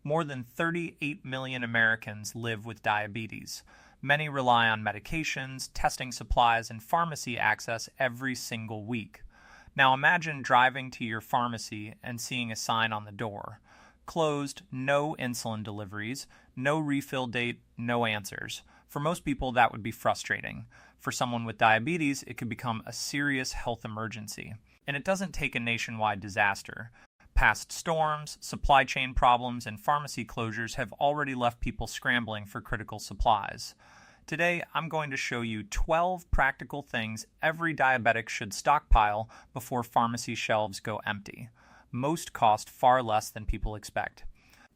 More than 38 million Americans live with diabetes. Many rely on medications, testing supplies, and pharmacy access every single week. Now imagine driving to your pharmacy and seeing a sign on the door. Closed, no insulin deliveries, no refill date, no answers. For most people, that would be frustrating. For someone with diabetes, it could become a serious health emergency. And it doesn't take a nationwide disaster. Past storms, supply chain problems, and pharmacy closures have already left people scrambling for critical supplies. Today, I'm going to show you 12 practical things every diabetic should stockpile before pharmacy shelves go empty. Most cost far less than people expect.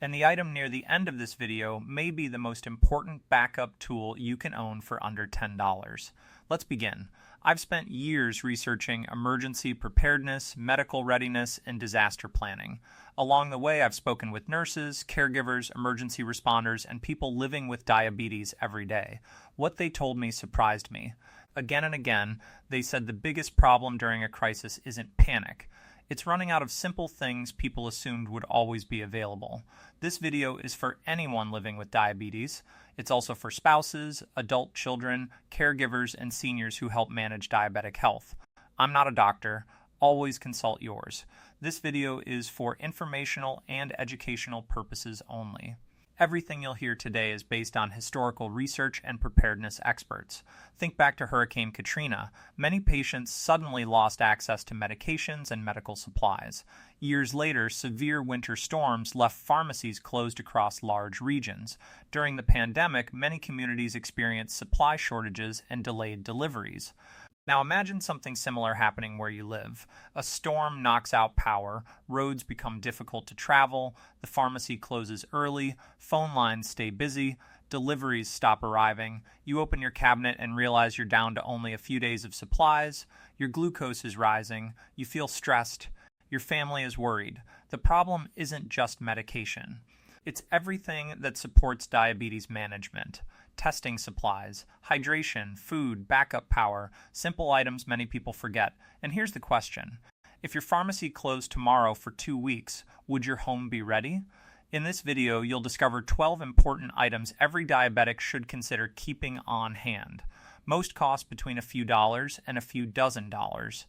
And the item near the end of this video may be the most important backup tool you can own for under $10. Let's begin. I've spent years researching emergency preparedness, medical readiness, and disaster planning. Along the way, I've spoken with nurses, caregivers, emergency responders, and people living with diabetes every day. What they told me surprised me. Again and again, they said the biggest problem during a crisis isn't panic. It's running out of simple things people assumed would always be available. This video is for anyone living with diabetes. It's also for spouses, adult children, caregivers, and seniors who help manage diabetic health. I'm not a doctor. Always consult yours. This video is for informational and educational purposes only. Everything you'll hear today is based on historical research and preparedness experts. Think back to Hurricane Katrina. Many patients suddenly lost access to medications and medical supplies. Years later, severe winter storms left pharmacies closed across large regions. During the pandemic, many communities experienced supply shortages and delayed deliveries. Now imagine something similar happening where you live. A storm knocks out power, roads become difficult to travel, the pharmacy closes early, phone lines stay busy, deliveries stop arriving, you open your cabinet and realize you're down to only a few days of supplies, your glucose is rising, you feel stressed, your family is worried. The problem isn't just medication. It's everything that supports diabetes management. Testing supplies, hydration, food, backup power, simple items many people forget. And here's the question. If your pharmacy closed tomorrow for 2 weeks, would your home be ready? In this video, you'll discover 12 important items every diabetic should consider keeping on hand. Most cost between a few dollars and a few dozen dollars.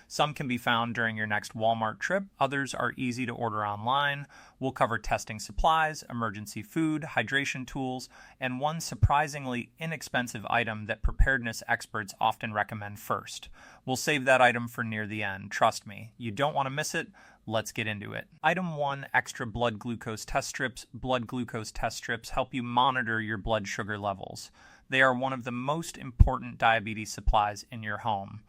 Some can be found during your next Walmart trip. Others are easy to order online. We'll cover testing supplies, emergency food, hydration tools, and one surprisingly inexpensive item that preparedness experts often recommend first. We'll save that item for near the end. Trust me, you don't want to miss it. Let's get into it. Item 1, extra blood glucose test strips. Blood glucose test strips help you monitor your blood sugar levels. They are one of the most important diabetes supplies in your home.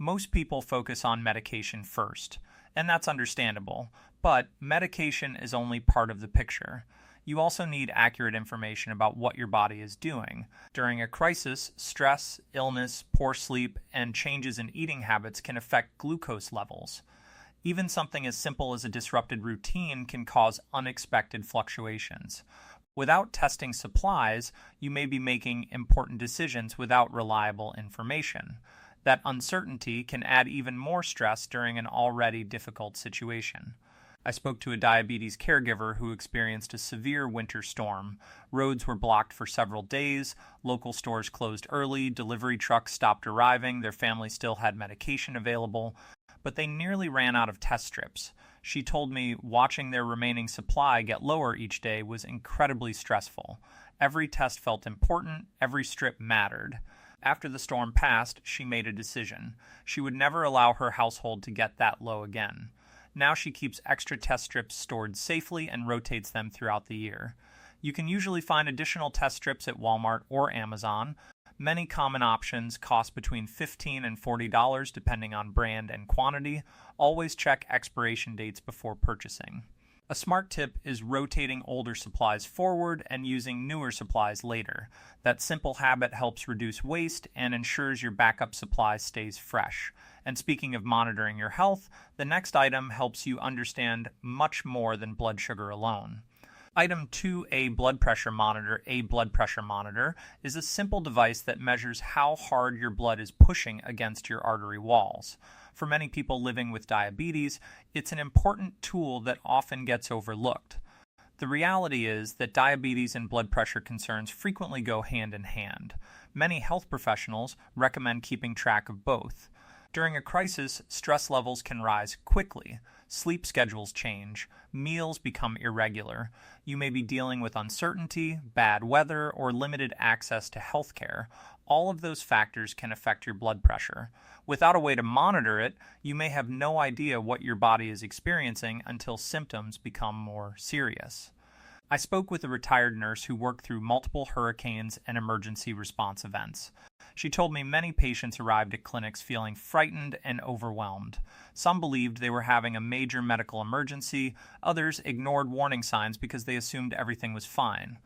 Most people focus on medication first, and that's understandable, but medication is only part of the picture. You also need accurate information about what your body is doing. During a crisis, stress, illness, poor sleep, and changes in eating habits can affect glucose levels. Even something as simple as a disrupted routine can cause unexpected fluctuations. Without testing supplies, you may be making important decisions without reliable information. That uncertainty can add even more stress during an already difficult situation. I spoke to a diabetes caregiver who experienced a severe winter storm. Roads were blocked for several days, local stores closed early, delivery trucks stopped arriving, their family still had medication available, but they nearly ran out of test strips. She told me watching their remaining supply get lower each day was incredibly stressful. Every test felt important, every strip mattered. After the storm passed, she made a decision. She would never allow her household to get that low again. Now she keeps extra test strips stored safely and rotates them throughout the year. You can usually find additional test strips at Walmart or Amazon. Many common options cost between $15 and $40 depending on brand and quantity. Always check expiration dates before purchasing. A smart tip is rotating older supplies forward and using newer supplies later. That simple habit helps reduce waste and ensures your backup supply stays fresh. And speaking of monitoring your health, the next item helps you understand much more than blood sugar alone. Item 2, a blood pressure monitor. A blood pressure monitor is a simple device that measures how hard your blood is pushing against your artery walls. For many people living with diabetes, it's an important tool that often gets overlooked. The reality is that diabetes and blood pressure concerns frequently go hand in hand. Many health professionals recommend keeping track of both. During a crisis, stress levels can rise quickly. Sleep schedules change, meals become irregular. You may be dealing with uncertainty, bad weather, or limited access to health care. All of those factors can affect your blood pressure. Without a way to monitor it, you may have no idea what your body is experiencing until symptoms become more serious. I spoke with a retired nurse who worked through multiple hurricanes and emergency response events. She told me many patients arrived at clinics feeling frightened and overwhelmed. Some believed they were having a major medical emergency, others ignored warning signs because they assumed everything was fine.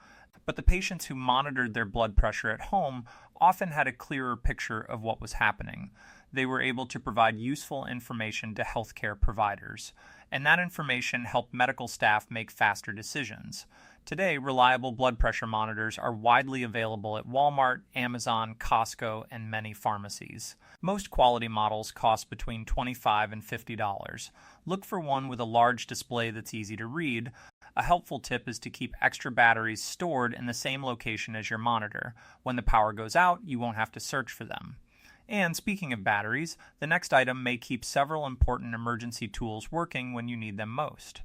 But the patients who monitored their blood pressure at home often had a clearer picture of what was happening. They were able to provide useful information to healthcare providers, and that information helped medical staff make faster decisions. Today, reliable blood pressure monitors are widely available at Walmart, Amazon, Costco, and many pharmacies. Most quality models cost between $25 and $50. Look for one with a large display that's easy to read. A helpful tip is to keep extra batteries stored in the same location as your monitor. When the power goes out, you won't have to search for them. And speaking of batteries, the next item may keep several important emergency tools working when you need them most.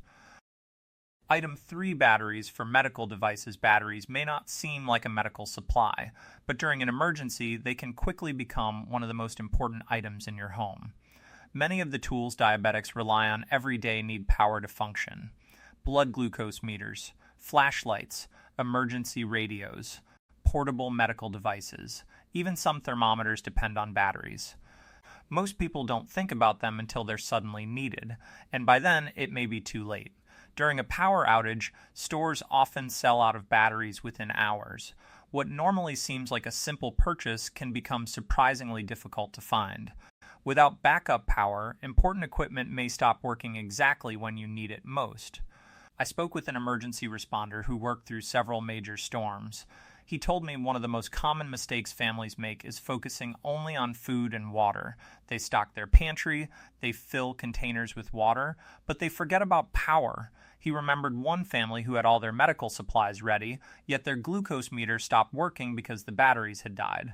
Item 3 batteries for medical devices. Batteries may not seem like a medical supply, but during an emergency, they can quickly become one of the most important items in your home. Many of the tools diabetics rely on every day need power to function. Blood glucose meters, flashlights, emergency radios, portable medical devices, even some thermometers depend on batteries. Most people don't think about them until they're suddenly needed, and by then it may be too late. During a power outage, stores often sell out of batteries within hours. What normally seems like a simple purchase can become surprisingly difficult to find. Without backup power, important equipment may stop working exactly when you need it most. I spoke with an emergency responder who worked through several major storms. He told me one of the most common mistakes families make is focusing only on food and water. They stock their pantry, they fill containers with water, but they forget about power. He remembered one family who had all their medical supplies ready, yet their glucose meter stopped working because the batteries had died.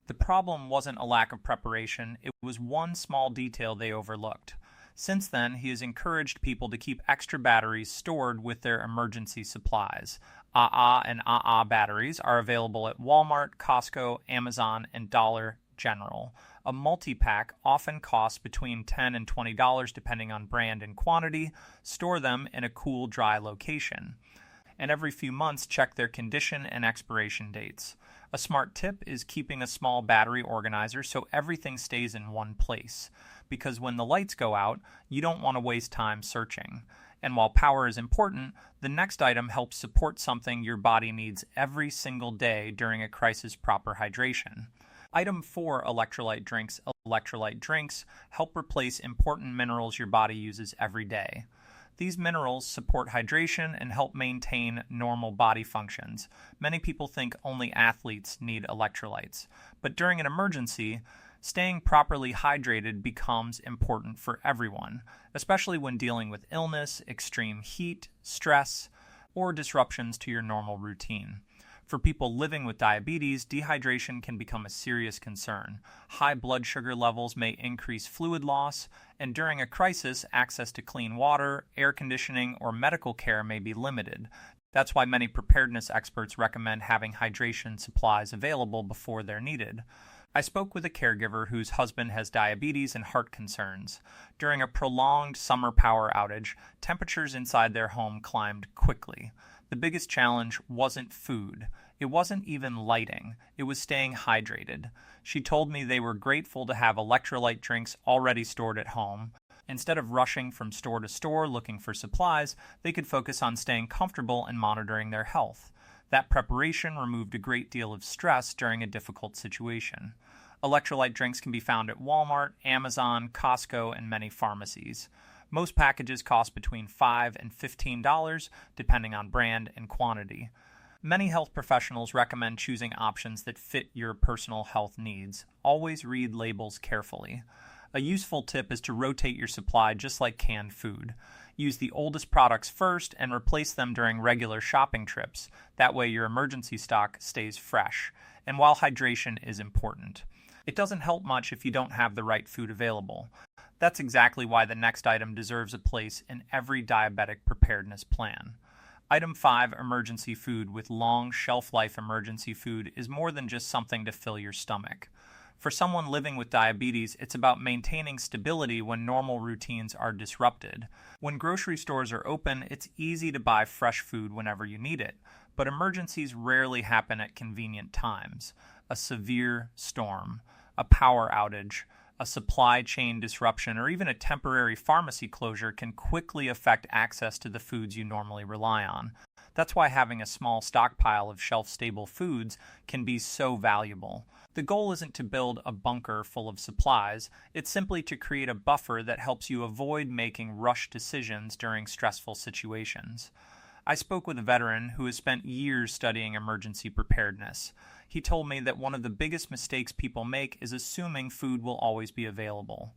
The problem wasn't a lack of preparation, it was one small detail they overlooked. Since then, he has encouraged people to keep extra batteries stored with their emergency supplies. AA and AA batteries are available at Walmart, Costco, Amazon, and Dollar General. A multi-pack often costs between $10 and $20 depending on brand and quantity. Store them in a cool, dry location. And every few months, check their condition and expiration dates. A smart tip is keeping a small battery organizer so everything stays in one place. Because when the lights go out, you don't want to waste time searching. And while power is important, the next item helps support something your body needs every single day during a crisis: proper hydration. Item 4, electrolyte drinks. Electrolyte drinks help replace important minerals your body uses every day. These minerals support hydration and help maintain normal body functions. Many people think only athletes need electrolytes, but during an emergency, staying properly hydrated becomes important for everyone, especially when dealing with illness, extreme heat, stress, or disruptions to your normal routine. For people living with diabetes, dehydration can become a serious concern. High blood sugar levels may increase fluid loss, and during a crisis, access to clean water, air conditioning, or medical care may be limited. That's why many preparedness experts recommend having hydration supplies available before they're needed. I spoke with a caregiver whose husband has diabetes and heart concerns. During a prolonged summer power outage, temperatures inside their home climbed quickly. The biggest challenge wasn't food. It wasn't even lighting. It was staying hydrated. She told me they were grateful to have electrolyte drinks already stored at home. Instead of rushing from store to store looking for supplies, they could focus on staying comfortable and monitoring their health. That preparation removed a great deal of stress during a difficult situation. Electrolyte drinks can be found at Walmart, Amazon, Costco, and many pharmacies. Most packages cost between $5 and $15, depending on brand and quantity. Many health professionals recommend choosing options that fit your personal health needs. Always read labels carefully. A useful tip is to rotate your supply just like canned food. Use the oldest products first and replace them during regular shopping trips. That way your emergency stock stays fresh. And while hydration is important, it doesn't help much if you don't have the right food available. That's exactly why the next item deserves a place in every diabetic preparedness plan. Item 5, emergency food with long shelf life. Emergency food is more than just something to fill your stomach. For someone living with diabetes, it's about maintaining stability when normal routines are disrupted. When grocery stores are open, it's easy to buy fresh food whenever you need it, but emergencies rarely happen at convenient times. A severe storm, a power outage, a supply chain disruption, or even a temporary pharmacy closure can quickly affect access to the foods you normally rely on. That's why having a small stockpile of shelf-stable foods can be so valuable. The goal isn't to build a bunker full of supplies, it's simply to create a buffer that helps you avoid making rushed decisions during stressful situations. I spoke with a veteran who has spent years studying emergency preparedness. He told me that one of the biggest mistakes people make is assuming food will always be available.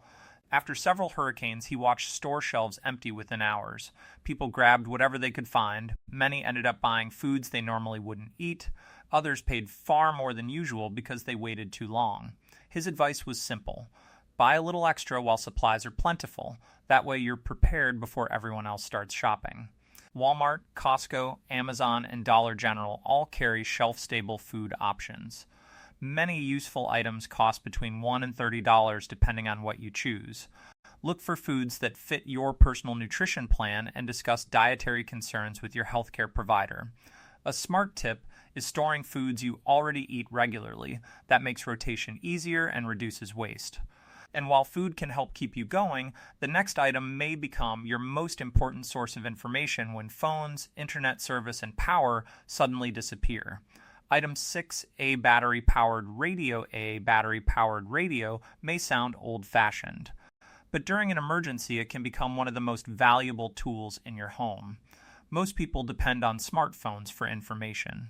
After several hurricanes, he watched store shelves empty within hours. People grabbed whatever they could find. Many ended up buying foods they normally wouldn't eat. Others paid far more than usual because they waited too long. His advice was simple. Buy a little extra while supplies are plentiful. That way you're prepared before everyone else starts shopping. Walmart, Costco, Amazon, and Dollar General all carry shelf-stable food options. Many useful items cost between $1 and $30 depending on what you choose. Look for foods that fit your personal nutrition plan and discuss dietary concerns with your healthcare provider. A smart tip is storing foods you already eat regularly. That makes rotation easier and reduces waste. And while food can help keep you going, the next item may become your most important source of information when phones, internet service, and power suddenly disappear. Item 6, a battery-powered radio. A battery-powered radio may sound old-fashioned, but during an emergency it can become one of the most valuable tools in your home. Most people depend on smartphones for information.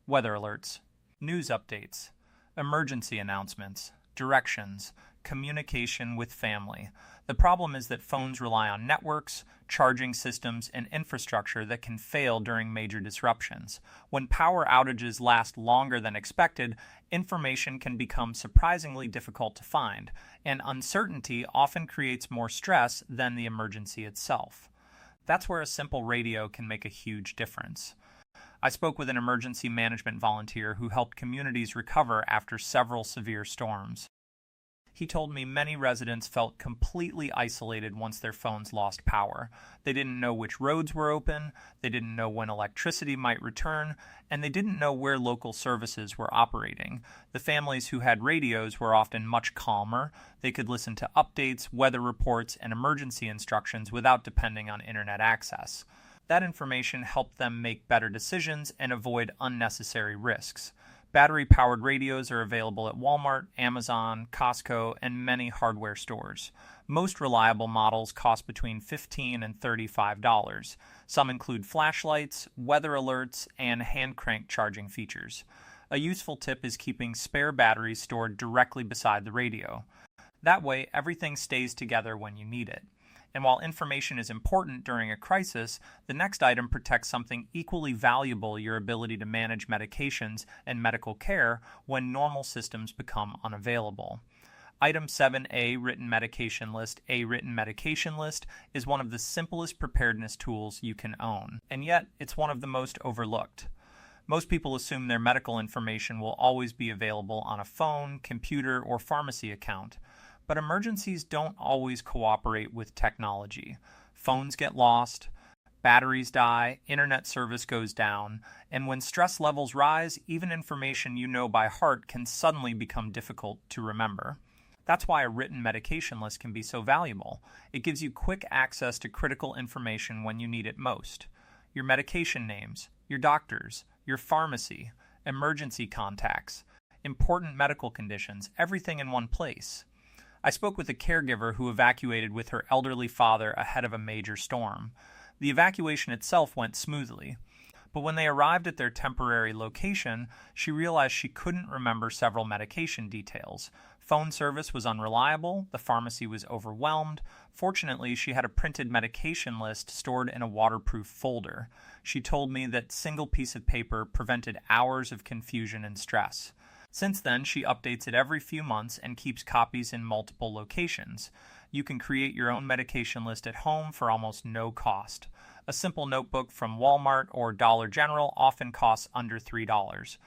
Weather alerts, news updates, emergency announcements, directions, communication with family. The problem is that phones rely on networks, charging systems, and infrastructure that can fail during major disruptions. When power outages last longer than expected, information can become surprisingly difficult to find, and uncertainty often creates more stress than the emergency itself. That's where a simple radio can make a huge difference. I spoke with an emergency management volunteer who helped communities recover after several severe storms. He told me many residents felt completely isolated once their phones lost power. They didn't know which roads were open, they didn't know when electricity might return, and they didn't know where local services were operating. The families who had radios were often much calmer. They could listen to updates, weather reports, and emergency instructions without depending on internet access. That information helped them make better decisions and avoid unnecessary risks. Battery-powered radios are available at Walmart, Amazon, Costco, and many hardware stores. Most reliable models cost between $15 and $35. Some include flashlights, weather alerts, and hand crank charging features. A useful tip is keeping spare batteries stored directly beside the radio. That way, everything stays together when you need it. And while information is important during a crisis, the next item protects something equally valuable: your ability to manage medications and medical care when normal systems become unavailable. Item 7A, written medication list. A written medication list is one of the simplest preparedness tools you can own, and yet it's one of the most overlooked. Most people assume their medical information will always be available on a phone, computer, or pharmacy account. But emergencies don't always cooperate with technology. Phones get lost, batteries die, internet service goes down, and when stress levels rise, even information you know by heart can suddenly become difficult to remember. That's why a written medication list can be so valuable. It gives you quick access to critical information when you need it most. Your medication names, your doctors, your pharmacy, emergency contacts, important medical conditions, everything in one place. I spoke with a caregiver who evacuated with her elderly father ahead of a major storm. The evacuation itself went smoothly, But when they arrived at their temporary location, she realized she couldn't remember several medication details. Phone service was unreliable, the pharmacy was overwhelmed. Fortunately, she had a printed medication list stored in a waterproof folder. She told me that single piece of paper prevented hours of confusion and stress. Since then, she updates it every few months and keeps copies in multiple locations. You can create your own medication list at home for almost no cost. A simple notebook from Walmart or Dollar General often costs under $3.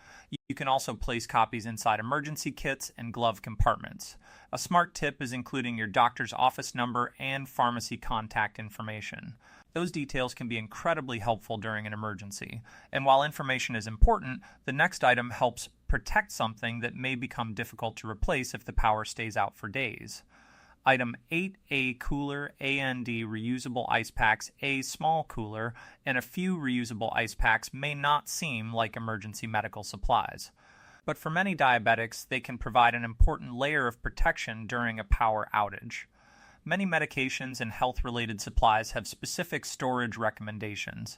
You can also place copies inside emergency kits and glove compartments. A smart tip is including your doctor's office number and pharmacy contact information. Those details can be incredibly helpful during an emergency. And while information is important, the next item helps protect something that may become difficult to replace if the power stays out for days. Item 8A cooler, AND reusable ice packs, A small cooler, and a few reusable ice packs may not seem like emergency medical supplies. But for many diabetics, they can provide an important layer of protection during a power outage. Many medications and health-related supplies have specific storage recommendations.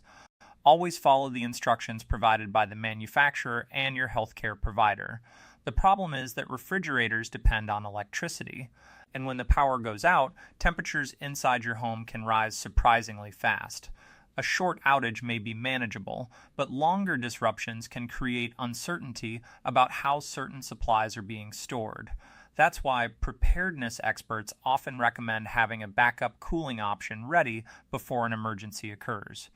Always follow the instructions provided by the manufacturer and your healthcare provider. The problem is that refrigerators depend on electricity, and when the power goes out, temperatures inside your home can rise surprisingly fast. A short outage may be manageable, but longer disruptions can create uncertainty about how certain supplies are being stored. That's why preparedness experts often recommend having a backup cooling option ready before an emergency occurs.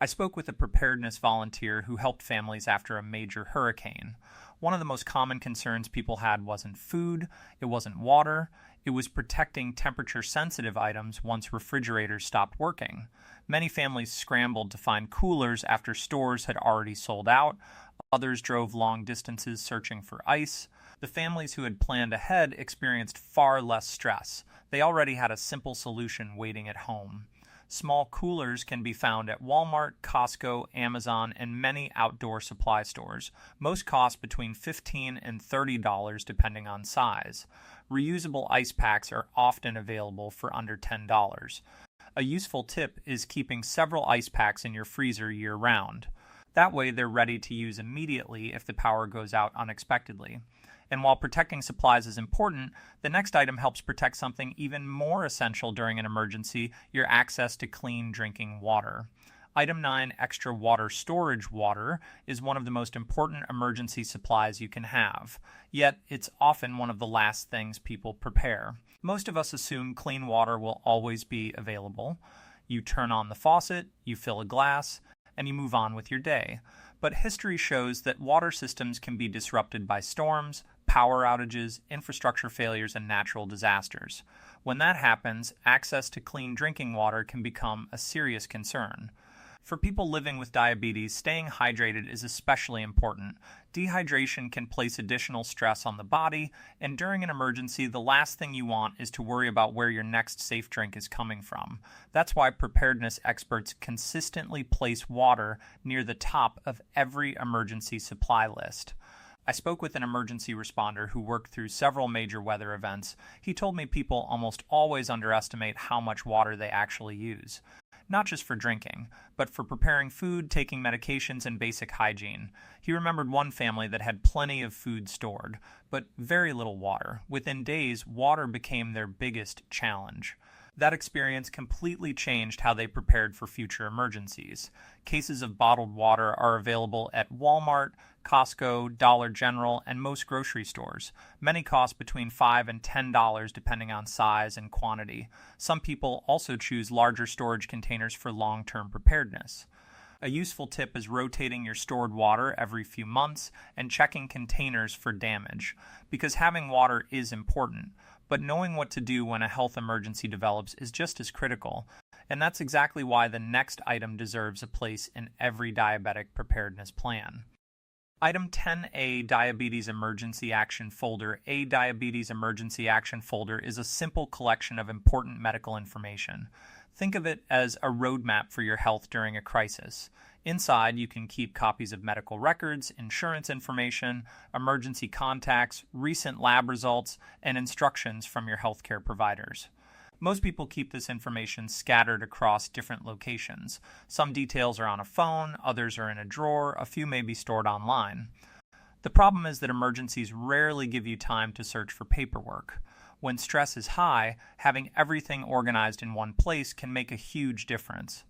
I spoke with a preparedness volunteer who helped families after a major hurricane. One of the most common concerns people had wasn't food, it wasn't water, it was protecting temperature-sensitive items once refrigerators stopped working. Many families scrambled to find coolers after stores had already sold out. Others drove long distances searching for ice. The families who had planned ahead experienced far less stress. They already had a simple solution waiting at home. Small coolers can be found at Walmart, Costco, Amazon, and many outdoor supply stores. Most cost between $15 and $30 depending on size. Reusable ice packs are often available for under $10. A useful tip is keeping several ice packs in your freezer year-round. That way they're ready to use immediately if the power goes out unexpectedly. And while protecting supplies is important, the next item helps protect something even more essential during an emergency, your access to clean drinking water. Item 9, extra water storage water, is one of the most important emergency supplies you can have. Yet, it's often one of the last things people prepare. Most of us assume clean water will always be available. You turn on the faucet, you fill a glass, and you move on with your day. But history shows that water systems can be disrupted by storms, power outages, infrastructure failures, and natural disasters. When that happens, access to clean drinking water can become a serious concern. For people living with diabetes, staying hydrated is especially important. Dehydration can place additional stress on the body, and during an emergency, the last thing you want is to worry about where your next safe drink is coming from. That's why preparedness experts consistently place water near the top of every emergency supply list. I spoke with an emergency responder who worked through several major weather events. He told me people almost always underestimate how much water they actually use. Not just for drinking, but for preparing food, taking medications, and basic hygiene. He remembered one family that had plenty of food stored, but very little water. Within days, water became their biggest challenge. That experience completely changed how they prepared for future emergencies. Cases of bottled water are available at Walmart, Costco, Dollar General, and most grocery stores. Many cost between $5 and $10 depending on size and quantity. Some people also choose larger storage containers for long-term preparedness. A useful tip is rotating your stored water every few months and checking containers for damage, because having water is important, but knowing what to do when a health emergency develops is just as critical, and that's exactly why the next item deserves a place in every diabetic preparedness plan. Item 10A, Diabetes Emergency Action Folder. A Diabetes Emergency Action Folder is a simple collection of important medical information. Think of it as a roadmap for your health during a crisis. Inside, you can keep copies of medical records, insurance information, emergency contacts, recent lab results, and instructions from your healthcare providers. Most people keep this information scattered across different locations. Some details are on a phone, others are in a drawer, a few may be stored online. The problem is that emergencies rarely give you time to search for paperwork. When stress is high, having everything organized in one place can make a huge difference.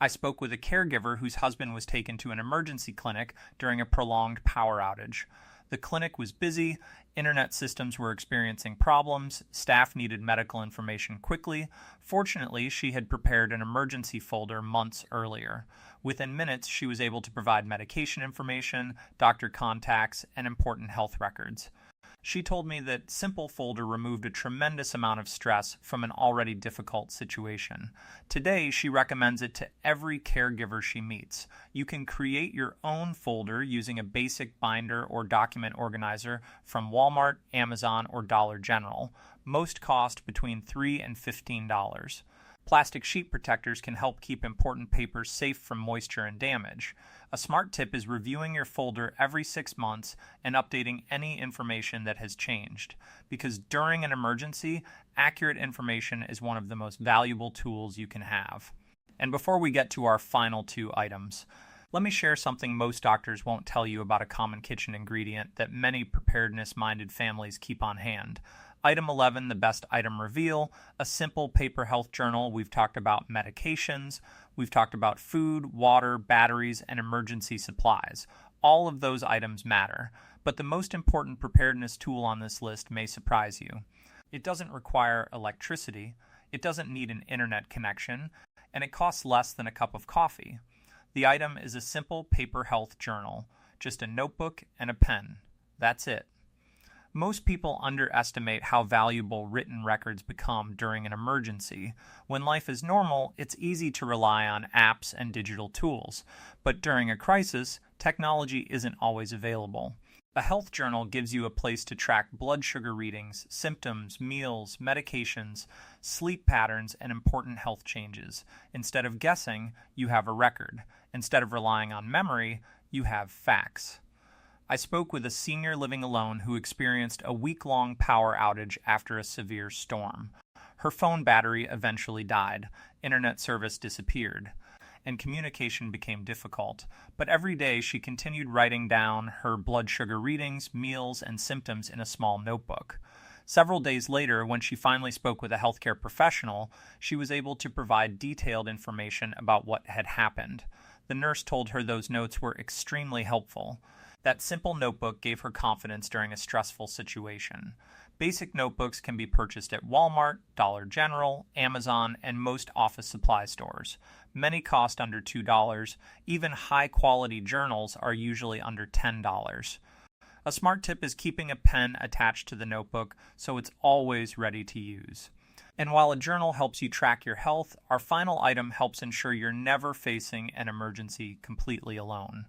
I spoke with a caregiver whose husband was taken to an emergency clinic during a prolonged power outage. The clinic was busy, internet systems were experiencing problems, staff needed medical information quickly. Fortunately, she had prepared an emergency folder months earlier. Within minutes, she was able to provide medication information, doctor contacts, and important health records. She told me that simple folder removed a tremendous amount of stress from an already difficult situation. Today, she recommends it to every caregiver she meets. You can create your own folder using a basic binder or document organizer from Walmart, Amazon, or Dollar General. Most cost between $3 and $15. Plastic sheet protectors can help keep important papers safe from moisture and damage. A smart tip is reviewing your folder every 6 months and updating any information that has changed. Because during an emergency, accurate information is one of the most valuable tools you can have. And before we get to our final 2 items, let me share something most doctors won't tell you about a common kitchen ingredient that many preparedness-minded families keep on hand. Item 11, the best item reveal, a simple paper health journal. We've talked about medications, we've talked about food, water, batteries, and emergency supplies. All of those items matter, but the most important preparedness tool on this list may surprise you. It doesn't require electricity, it doesn't need an internet connection, and it costs less than a cup of coffee. The item is a simple paper health journal, just a notebook and a pen. That's it. Most people underestimate how valuable written records become during an emergency. When life is normal, it's easy to rely on apps and digital tools. But during a crisis, technology isn't always available. A health journal gives you a place to track blood sugar readings, symptoms, meals, medications, sleep patterns, and important health changes. Instead of guessing, you have a record. Instead of relying on memory, you have facts. I spoke with a senior living alone who experienced a week-long power outage after a severe storm. Her phone battery eventually died, internet service disappeared, and communication became difficult. But every day she continued writing down her blood sugar readings, meals, and symptoms in a small notebook. Several days later, when she finally spoke with a healthcare professional, she was able to provide detailed information about what had happened. The nurse told her those notes were extremely helpful. That simple notebook gave her confidence during a stressful situation. Basic notebooks can be purchased at Walmart, Dollar General, Amazon, and most office supply stores. Many cost under $2. Even high-quality journals are usually under $10. A smart tip is keeping a pen attached to the notebook so it's always ready to use. And while a journal helps you track your health, our final item helps ensure you're never facing an emergency completely alone.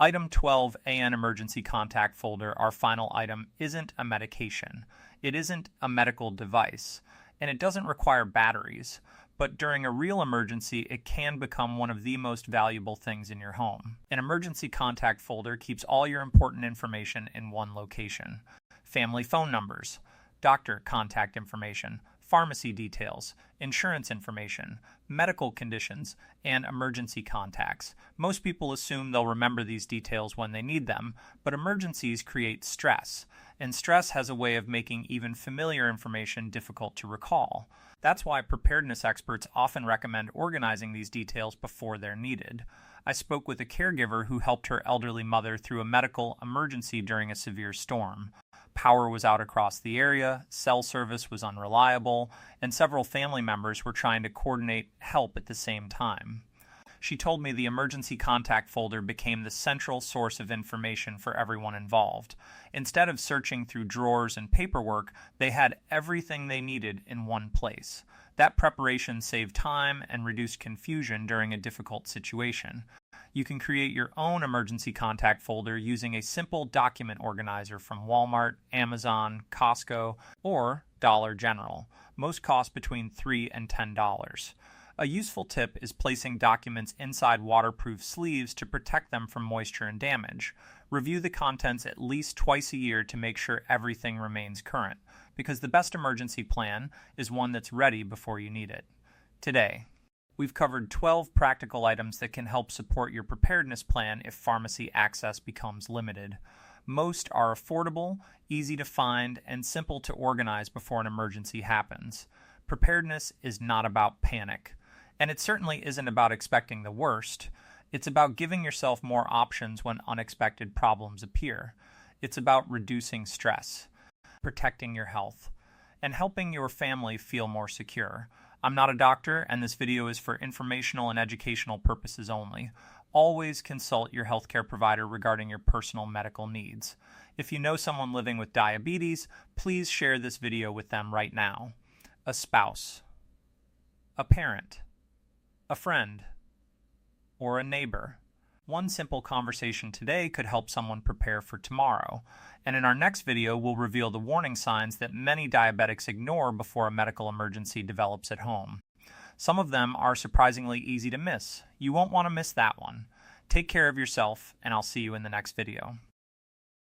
Item 12, AN Emergency Contact Folder, our final item, isn't a medication. It isn't a medical device, and it doesn't require batteries. But during a real emergency, it can become one of the most valuable things in your home. An emergency contact folder keeps all your important information in one location. Family phone numbers, doctor contact information, pharmacy details, insurance information, medical conditions, and emergency contacts. Most people assume they'll remember these details when they need them, but emergencies create stress, and stress has a way of making even familiar information difficult to recall. That's why preparedness experts often recommend organizing these details before they're needed. I spoke with a caregiver who helped her elderly mother through a medical emergency during a severe storm. Power was out across the area, cell service was unreliable, and several family members were trying to coordinate help at the same time. She told me the emergency contact folder became the central source of information for everyone involved. Instead of searching through drawers and paperwork, they had everything they needed in one place. That preparation saved time and reduced confusion during a difficult situation. You can create your own emergency contact folder using a simple document organizer from Walmart, Amazon, Costco, or Dollar General. Most cost between $3 and $10. A useful tip is placing documents inside waterproof sleeves to protect them from moisture and damage. Review the contents at least twice a year to make sure everything remains current, because the best emergency plan is one that's ready before you need it. Today, we've covered 12 practical items that can help support your preparedness plan if pharmacy access becomes limited. Most are affordable, easy to find, and simple to organize before an emergency happens. Preparedness is not about panic, and it certainly isn't about expecting the worst. It's about giving yourself more options when unexpected problems appear. It's about reducing stress, protecting your health, and helping your family feel more secure. I'm not a doctor, and this video is for informational and educational purposes only. Always consult your healthcare provider regarding your personal medical needs. If you know someone living with diabetes, please share this video with them right now. A spouse, a parent, a friend, or a neighbor. One simple conversation today could help someone prepare for tomorrow. And in our next video, we'll reveal the warning signs that many diabetics ignore before a medical emergency develops at home. Some of them are surprisingly easy to miss. You won't want to miss that one. Take care of yourself, and I'll see you in the next video.